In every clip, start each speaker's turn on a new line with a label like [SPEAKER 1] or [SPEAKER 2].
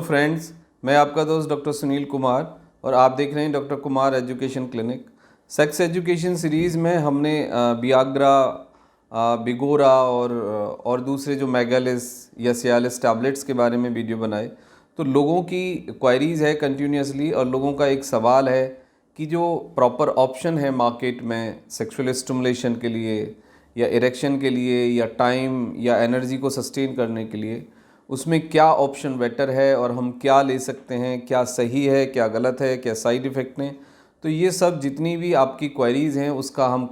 [SPEAKER 1] Friends, मैं आपका दोस्त डॉक्टर सुनील कुमार और आप देख रहे हैं doctor Kumar education clinic. Sex education series में हमने बियाग्रा, बिगोरा और दूसरे जो मेगालिस या सियालिस टैबलेट्स के बारे में वीडियो बनाए। तो लोगों की क्वायरीज़ है कंटिन्यूसली और लोगों का एक सवाल है कि जो प्रॉपर ऑप्शन है मार्केट में सेक्सुअल स्टिमुलेशन के लिए या इरेक्शन के लिए या टाइम या एनर्जी को सस्टेन करने के लिए, उसमें क्या ऑप्शन बेटर है और हम क्या ले सकते हैं, क्या सही है, क्या गलत है, क्या साइड इफ़ेक्ट हैं। तो ये सब जितनी भी आपकी क्वेरीज़ हैं उसका हम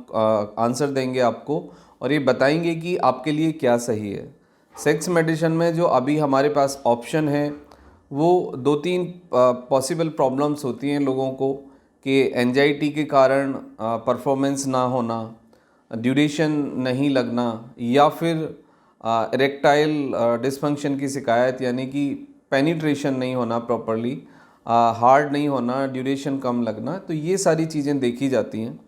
[SPEAKER 1] आंसर देंगे आपको और ये बताएंगे कि आपके लिए क्या सही है। सेक्स मेडिसिन में जो अभी हमारे पास ऑप्शन है वो दो तीन पॉसिबल प्रॉब्लम्स होती हैं लोगों को कि एंजाइटी के कारण परफॉर्मेंस ना होना, ड्यूरेशन नहीं लगना या फिर इरेक्टाइल डिसफंक्शन की शिकायत, यानी कि पेनिट्रेशन नहीं होना प्रॉपरली, हार्ड नहीं होना, ड्यूरेशन कम लगना। तो ये सारी चीज़ें देखी जाती हैं।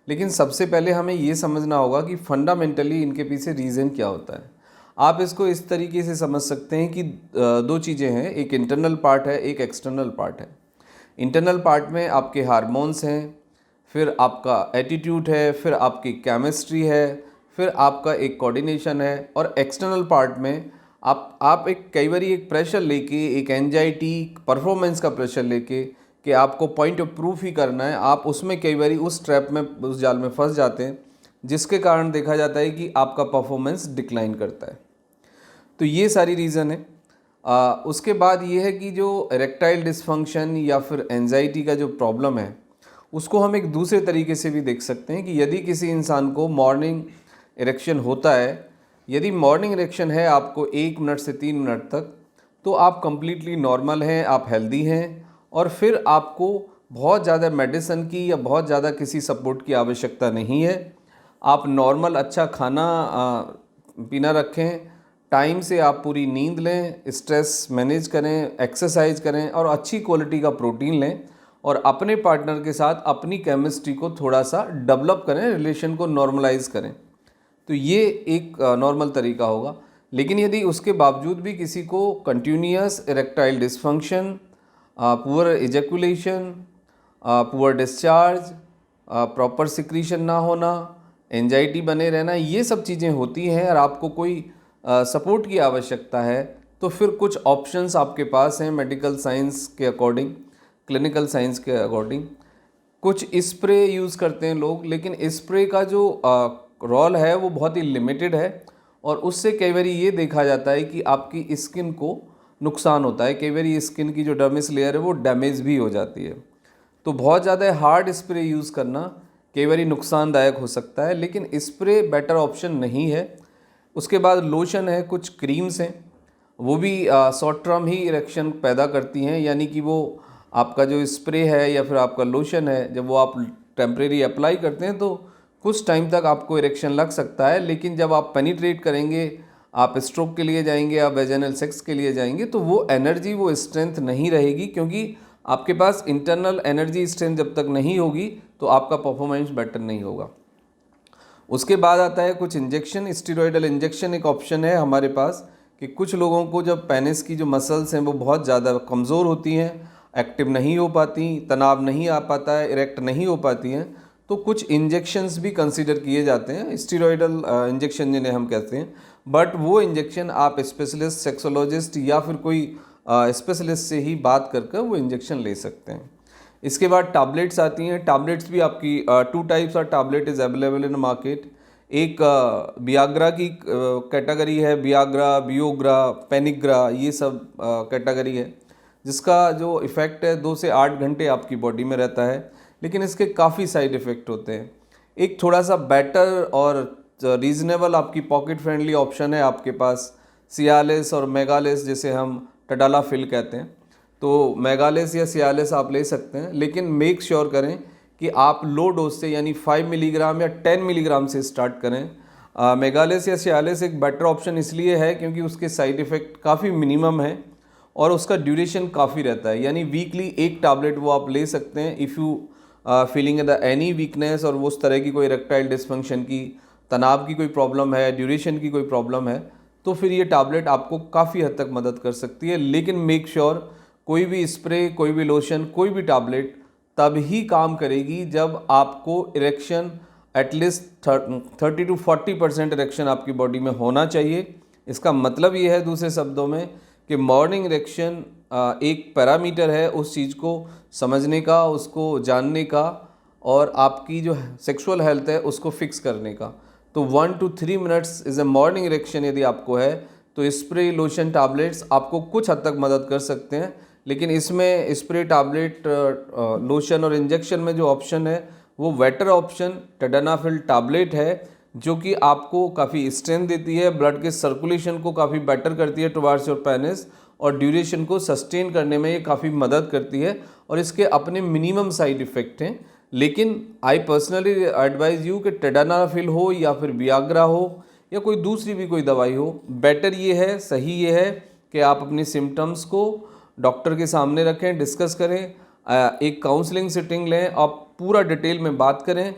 [SPEAKER 1] लेकिन सबसे पहले हमें ये समझना होगा कि फंडामेंटली इनके पीछे रीज़न क्या होता है। आप इसको इस तरीके से समझ सकते हैं कि दो चीज़ें हैं, एक इंटरनल पार्ट है, एक एक्सटर्नल पार्ट है। इंटरनल पार्ट में आपके हार्मोन्स हैं, फिर आपका एटीट्यूड है, फिर आपकी केमिस्ट्री है, फिर आपका एक कोऑर्डिनेशन है। और एक्सटर्नल पार्ट में आप एक कई बार एक प्रेशर लेके, एक एंजाइटी परफॉर्मेंस का प्रेशर लेके कि आपको पॉइंट ऑफ प्रूफ ही करना है, आप उसमें कई बार उस ट्रैप में, उस जाल में फंस जाते हैं, जिसके कारण देखा जाता है कि आपका परफॉर्मेंस डिक्लाइन करता है। तो ये सारी रीज़न है। उसके बाद ये है कि जो इरेक्टाइल डिसफंक्शन या फिर एंजाइटी का जो प्रॉब्लम है उसको हम एक दूसरे तरीके से भी देख सकते हैं कि यदि किसी इंसान को मॉर्निंग इरेक्शन होता है, यदि मॉर्निंग इरेक्शन है आपको 1 मिनट से 3 मिनट तक, तो आप कंप्लीटली नॉर्मल हैं, आप हेल्दी हैं और फिर आपको बहुत ज़्यादा मेडिसिन की या बहुत ज़्यादा किसी सपोर्ट की आवश्यकता नहीं है। आप नॉर्मल अच्छा खाना पीना रखें, टाइम से आप पूरी नींद लें, स्ट्रेस मैनेज करें, एक्सरसाइज करें और अच्छी क्वालिटी का प्रोटीन लें और अपने पार्टनर के साथ अपनी केमिस्ट्री को थोड़ा सा डेवलप करें, रिलेशन को नॉर्मलाइज करें। तो ये एक नॉर्मल तरीका होगा। लेकिन यदि उसके बावजूद भी किसी को continuous erectile dysfunction, poor ejaculation, poor discharge, proper secretion ना होना, एंजाइटी बने रहना, ये सब चीज़ें होती हैं और आपको कोई सपोर्ट की आवश्यकता है, तो फिर कुछ ऑप्शंस आपके पास हैं मेडिकल साइंस के अकॉर्डिंग, क्लिनिकल साइंस के अकॉर्डिंग। कुछ स्प्रे यूज़ करते हैं लोग, लेकिन स्प्रे का जो रोल है वो बहुत ही लिमिटेड है और उससे कई बार ये देखा जाता है कि आपकी स्किन को नुकसान होता है। कई बार ये स्किन की जो डर्मिस लेयर है वो डैमेज भी हो जाती है। तो बहुत ज़्यादा हार्ड स्प्रे यूज़ करना कई बार नुकसानदायक हो सकता है, लेकिन स्प्रे बेटर ऑप्शन नहीं है। उसके बाद लोशन है, कुछ क्रीम्स हैं, वो भी शॉर्ट टर्म ही इरेक्शन पैदा करती हैं, यानी कि वो आपका जो स्प्रे है या फिर आपका लोशन है, जब वो आप टेम्परेरी अप्लाई करते हैं तो कुछ टाइम तक आपको इरेक्शन लग सकता है, लेकिन जब आप पेनिट्रेट करेंगे, आप स्ट्रोक के लिए जाएंगे, आप वेजाइनल सेक्स के लिए जाएंगे, तो वो एनर्जी, वो स्ट्रेंथ नहीं रहेगी, क्योंकि आपके पास इंटरनल एनर्जी स्ट्रेंथ जब तक नहीं होगी तो आपका परफॉर्मेंस बेटर नहीं होगा। उसके बाद आता है कुछ इंजेक्शन, स्टेरॉयडल इंजेक्शन एक ऑप्शन है हमारे पास कि कुछ लोगों को जब पेनिस की जो मसल्स हैं वो बहुत ज़्यादा कमज़ोर होती हैं, एक्टिव नहीं हो पाती, तनाव नहीं आ पाता है, इरेक्ट नहीं हो पाती हैं, तो कुछ इंजेक्शंस भी कंसीडर किए जाते हैं, स्टेरॉयडल इंजेक्शन जिन्हें हम कहते हैं। बट वो इंजेक्शन आप स्पेशलिस्ट सेक्सोलॉजिस्ट या फिर कोई स्पेशलिस्ट से ही बात करके वो इंजेक्शन ले सकते हैं। इसके बाद टैबलेट्स आती हैं। टैबलेट्स भी आपकी 2 types of tablet is available in market. एक बियाग्रा की कैटेगरी है, बियाग्रा, बियोग्रा, पेनिग्रा, ये सब कैटेगरी है, जिसका जो इफ़ेक्ट है 2 से 8 घंटे आपकी बॉडी में रहता है, लेकिन इसके काफ़ी साइड इफ़ेक्ट होते हैं। एक थोड़ा सा बेटर और रीज़नेबल आपकी पॉकेट फ्रेंडली ऑप्शन है आपके पास सियालिस और मेगालिस, जिसे हम टडालाफिल कहते हैं। तो मेगालिस या सियालिस आप ले सकते हैं, लेकिन मेक श्योर करें कि आप लो डोज से, यानी 5 मिलीग्राम या 10 मिलीग्राम से स्टार्ट करें। मेगालिस या सियालिस एक बेटर ऑप्शन इसलिए है क्योंकि उसके साइड इफ़ेक्ट काफ़ी मिनिमम है और उसका ड्यूरेशन काफ़ी रहता है, यानी वीकली एक टैबलेट वो आप ले सकते हैं। If you feeling the any weakness और उस तरह की कोई इरेक्टाइल डिसफंक्शन की, तनाव की कोई प्रॉब्लम है, ड्यूरेशन की कोई प्रॉब्लम है, तो फिर ये टैबलेट आपको काफ़ी हद तक मदद कर सकती है। लेकिन मेक श्योर कोई भी स्प्रे, कोई भी लोशन, कोई भी टैबलेट तब ही काम करेगी जब आपको इरेक्शन एटलीस्ट 30 to 40% इरेक्शन आपकी बॉडी में होना चाहिए। इसका मतलब ये है दूसरे शब्दों में कि मॉर्निंग इरेक्शन एक पैरामीटर है उस चीज़ को समझने का, उसको जानने का और आपकी जो सेक्सुअल हेल्थ है उसको फिक्स करने का। तो 1 to 3 minutes is a morning erection यदि आपको है तो स्प्रे, लोशन, टैबलेट्स आपको कुछ हद तक मदद कर सकते हैं। लेकिन इसमें स्प्रे, टैबलेट, लोशन और इंजेक्शन में जो ऑप्शन है वो बेटर ऑप्शन टेडानाफिल टैबलेट है, जो कि आपको काफ़ी स्ट्रेंथ देती है, ब्लड के सर्कुलेशन को काफ़ी बेटर करती है टुवार्ड्स योर पेनिस और ड्यूरेशन को सस्टेन करने में ये काफ़ी मदद करती है। और इसके अपने मिनिमम साइड इफ़ेक्ट हैं। लेकिन आई पर्सनली एडवाइज यू कि टेडानाफिल हो या फिर वियाग्रा हो या कोई दूसरी भी कोई दवाई हो, बेटर ये है, सही ये है कि आप अपने सिम्टम्स को डॉक्टर के सामने रखें, डिस्कस करें, एक काउंसलिंग सिटिंग लें, आप पूरा डिटेल में बात करें।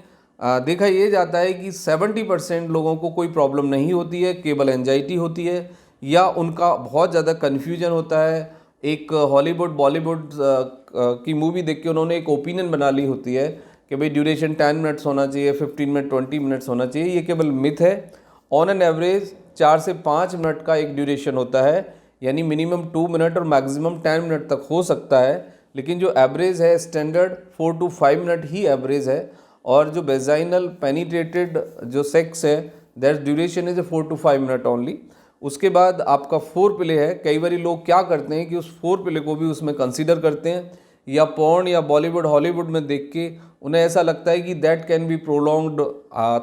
[SPEAKER 1] देखा ये जाता है कि 70% लोगों को कोई प्रॉब्लम नहीं होती है, केवल एंजाइटी होती है या उनका बहुत ज़्यादा कन्फ्यूजन होता है। एक हॉलीवुड, बॉलीवुड की मूवी देख के उन्होंने एक ओपिनियन बना ली होती है कि भाई ड्यूरेशन 10 मिनट्स होना चाहिए, 15 मिनट, 20 मिनट्स होना चाहिए। ये केवल मिथ है। ऑन एन एवरेज 4 से 5 मिनट का एक ड्यूरेशन होता है, यानी मिनिमम 2 मिनट और मैक्सिमम 10 मिनट तक हो सकता है। लेकिन जो एवरेज है standard 4 to 5 minute he average है। और जो वेजाइनल पेनिट्रेटेड जो सेक्स है that duration is 4 to 5 minute only. उसके बाद आपका फोर प्ले है। कई बार लोग क्या करते हैं कि उस फोर प्ले को भी उसमें कंसीडर करते हैं या पॉर्न या बॉलीवुड, हॉलीवुड में देख के उन्हें ऐसा लगता है कि that can be prolonged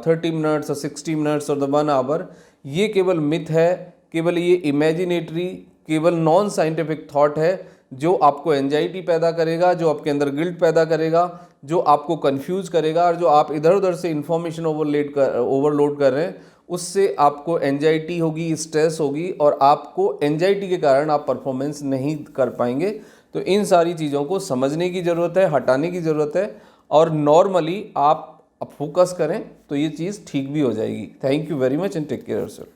[SPEAKER 1] 30 minutes और 60 मिनट्स और 1 आवर। ये केवल मिथ है, केवल ये इमेजिनेटरी, केवल नॉन साइंटिफिक थॉट है जो आपको एंजाइटी पैदा करेगा, जो आपके अंदर गिल्ट पैदा करेगा, जो आपको कंफ्यूज करेगा और जो आप इधर उधर से इंफॉर्मेशन ओवरलोड कर रहे हैं उससे आपको एंजाइटी होगी, स्ट्रेस होगी और आपको एंजाइटी के कारण आप परफॉर्मेंस नहीं कर पाएंगे। तो इन सारी चीज़ों को समझने की ज़रूरत है, हटाने की ज़रूरत है और नॉर्मली आप फोकस करें तो ये चीज़ ठीक भी हो जाएगी। Thank you very much and take care yourself.